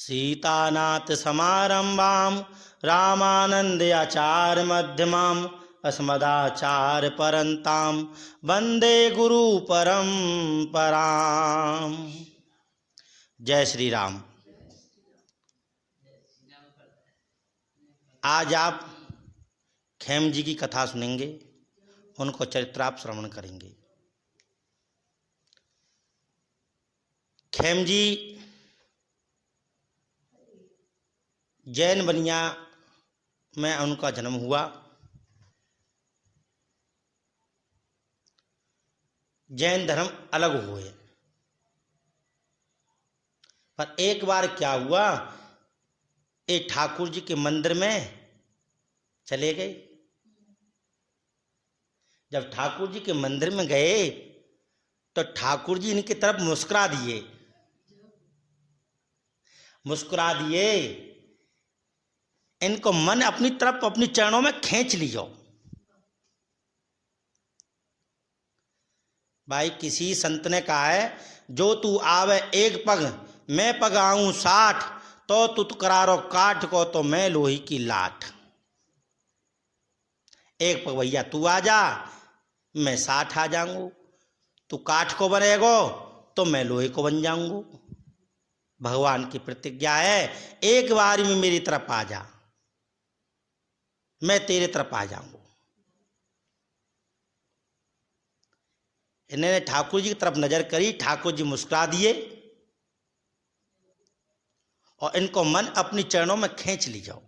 सीतानाथ समारंभां रामानंद आचार्य मध्यमाम् अस्मदाचार्य परंतां वंदे गुरु परंपराम्। जय श्री राम। आज आप खेम जी की कथा सुनेंगे, उनको चरित्राप श्रवण करेंगे। खेम जी जैन बनिया में उनका जन्म हुआ। जैन धर्म अलग हुए, पर एक बार क्या हुआ, एक ठाकुर जी के मंदिर में चले गए। जब ठाकुर जी के मंदिर में गए तो ठाकुर जी इनकी तरफ मुस्कुरा दिए। इनको मन अपनी तरफ, अपनी चरणों में खींच लियो। भाई किसी संत ने कहा है, जो तू आवे एक पग मैं पग आऊं 60, तो तू करारो काठ को तो मैं लोही की लाठ। एक पग भैया तू आ जा, मैं 60 आ जाऊंगा। तू काठ को बनेगो तो मैं लोहे को बन जाऊंगा। भगवान की प्रतिज्ञा है, एक बार में मेरी तरफ आ जा, मैं तेरे तरफ आ जाऊंगा। इन्होंने ठाकुर जी की तरफ नजर करी, ठाकुर जी मुस्कुरा दिए और इनको मन अपनी चरणों में खींच ली जाओ।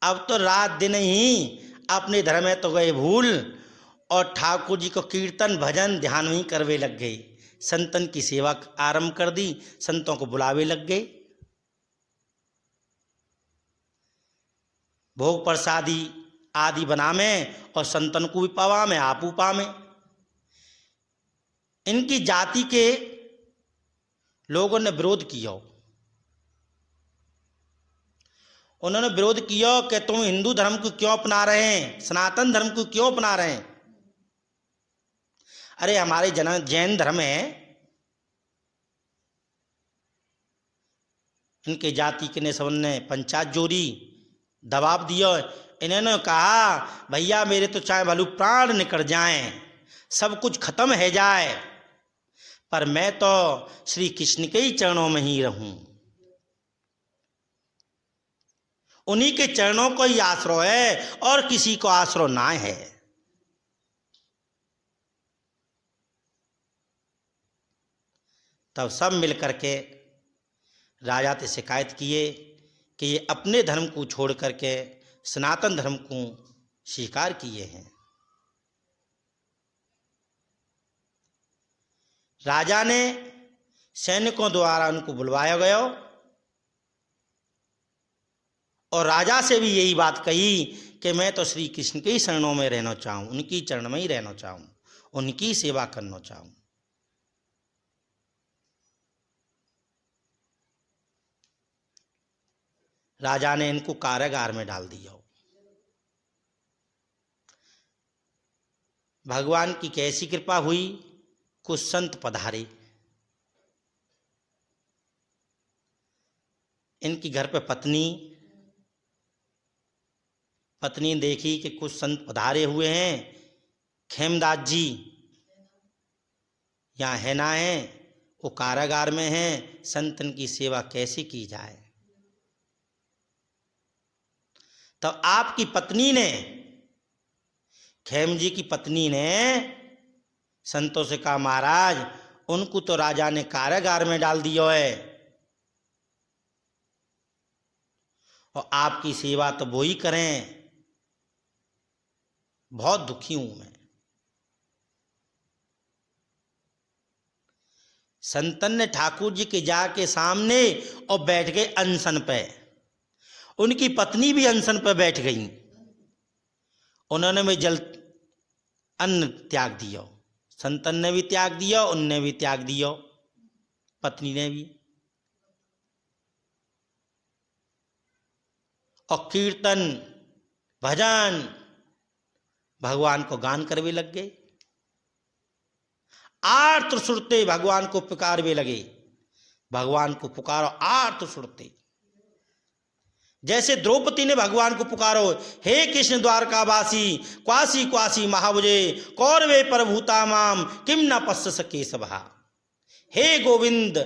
अब तो रात दिन ही अपने धर्म में तो गए भूल, और ठाकुर जी को कीर्तन भजन ध्यान ही करवे लग गए। संतन की सेवा आरंभ कर दी, संतों को बुलावे लग गए। भोग प्रसादी आदि बनावे और संतन को भी पावामे, आपू पावे। इनकी जाति के लोगों ने विरोध किया। उन्होंने विरोध किया कि तुम हिंदू धर्म को क्यों अपना रहे हैं, सनातन धर्म को क्यों अपना रहे हैं। अरे हमारे जैन धर्म है, इनके जाति के ने सबने पंचायत जोड़ी, दबाव दिया। इन्होंने कहा, भैया मेरे तो चाहे भलू प्राण निकल जाएं, सब कुछ खत्म है जाए, पर मैं तो श्री कृष्ण के ही चरणों में ही रहूं। उन्हीं के चरणों को ही आश्रय है और किसी को आश्रय ना है। तब सब मिलकर के राजा से शिकायत किए कि ये अपने धर्म को छोड़ करके सनातन धर्म को स्वीकार किए हैं। राजा ने सैनिकों द्वारा उनको बुलवाया गया और राजा से भी यही बात कही कि मैं तो श्री कृष्ण के ही शरणों में रहना चाहूँ, उनकी चरण में ही रहना चाहूँ, उनकी सेवा करना चाहूँ। राजा ने इनको कारागार में डाल दिया। भगवान की कैसी कृपा हुई, कुछ संत पधारे। इनकी घर पे पत्नी देखी कि कुछ संत पधारे हुए हैं, खेमदास जी यहाँ है ना है, वो कारागार में हैं, संतन की सेवा कैसे की जाए। तो आपकी पत्नी ने, खेम जी की पत्नी ने संतों से कहा, महाराज उनको तो राजा ने कारागार में डाल दिया है और आपकी सेवा तो वो ही करें, बहुत दुखी हूं मैं। संतन ने ठाकुर जी के जाके सामने और बैठ गए अनशन पे। उनकी पत्नी भी अनशन पे बैठ गई। उन्होंने भी जल अन्न त्याग दिया, संतन ने भी त्याग दिया, उनने भी त्याग दिया, पत्नी ने भी। और कीर्तन भजन भगवान को गान करवे लग गए। आर्त सुरते भगवान को पुकारवे लगे। भगवान को पुकारो आर्त सुरते। जैसे द्रौपदी ने भगवान को पुकारो, हे कृष्ण द्वारकावासी क्वासी क्वासी महाभुजे कौरवे प्रभूता माम किम न पश्य केशवः। हे गोविंद,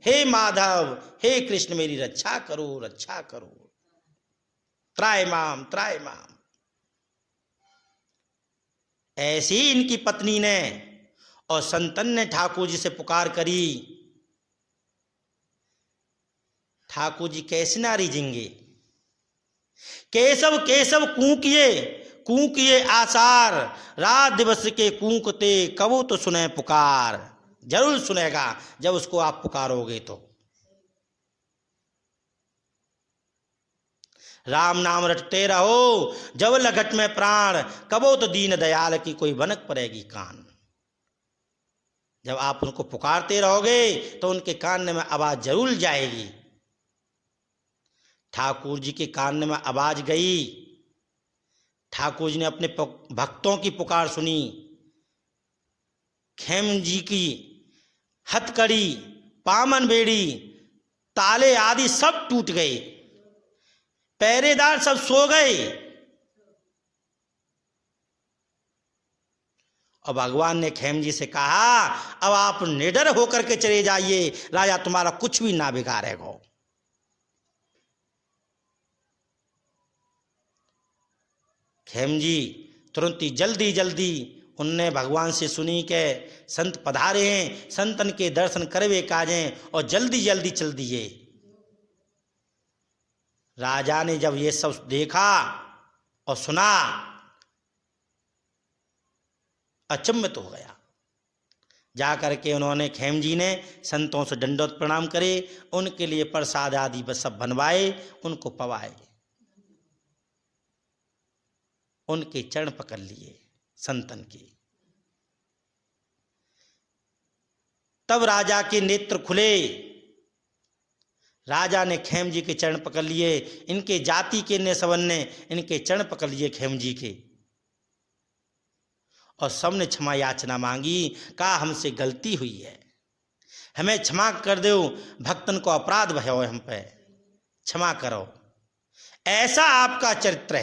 हे माधव, हे कृष्ण मेरी रक्षा करो, रक्षा करो, त्राय माम, त्राय माम। ऐसी इनकी पत्नी ने और संतन ने ठाकुर जी से पुकार करी। ठाकुर जी कैसे ना रिझेंगे। केशव केशव कूकिए, कूकिए आसार, रात दिवस के कूकते कबू तो सुने पुकार। जरूर सुनेगा जब उसको आप पुकारोगे तो। राम नाम रटते रहो जब लगट में प्राण, कबो तो दीन दयाल की कोई बनक पड़ेगी कान। जब आप उनको पुकारते रहोगे तो उनके कान में आवाज जरूर जाएगी। ठाकुर जी के कान में आवाज गई। ठाकुर जी ने अपने भक्तों की पुकार सुनी। खेम जी की हथकड़ी, पामन बेड़ी, ताले आदि सब टूट गए। पहरेदार सब सो गए और भगवान ने खेम जी से कहा, अब आप निडर होकर के चले जाइए, राजा तुम्हारा कुछ भी ना बिगाड़ेगा। खेम जी तुरंत ही जल्दी जल्दी उनने भगवान से सुनी के संत पधारे हैं, संतन के दर्शन करवे काजें और जल्दी जल्दी चल दिए। राजा ने जब ये सब देखा और सुना अचंभित हो गया। जाकर के उन्होंने खेम जी ने संतों से दंडवत प्रणाम करे, उनके लिए प्रसाद आदि सब बनवाए, उनको पवाए, उनके चरण पकड़ लिए संतन के। तब राजा के नेत्र खुले। राजा ने खेम जी के चरण पकड़ लिए। इनके जाति के ने सबन ने इनके चरण पकड़ लिए खेम जी के, और सबने क्षमा याचना मांगी। कहा हमसे गलती हुई है, हमें क्षमा कर दो, भक्तन को अपराध भयो हम पे, क्षमा करो। ऐसा आपका चरित्र